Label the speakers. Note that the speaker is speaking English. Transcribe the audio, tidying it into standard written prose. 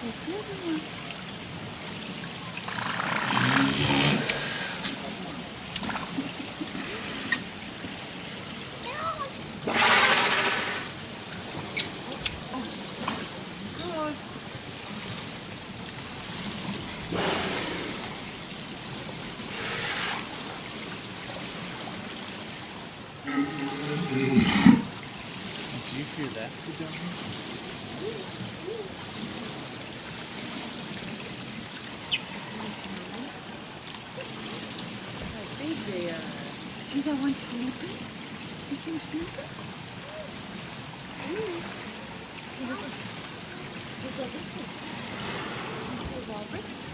Speaker 1: Did you hear that, Sidonia?
Speaker 2: How big they are.
Speaker 3: See that one sleeping? You see him sleeping?
Speaker 2: Look at this one. You see Robert?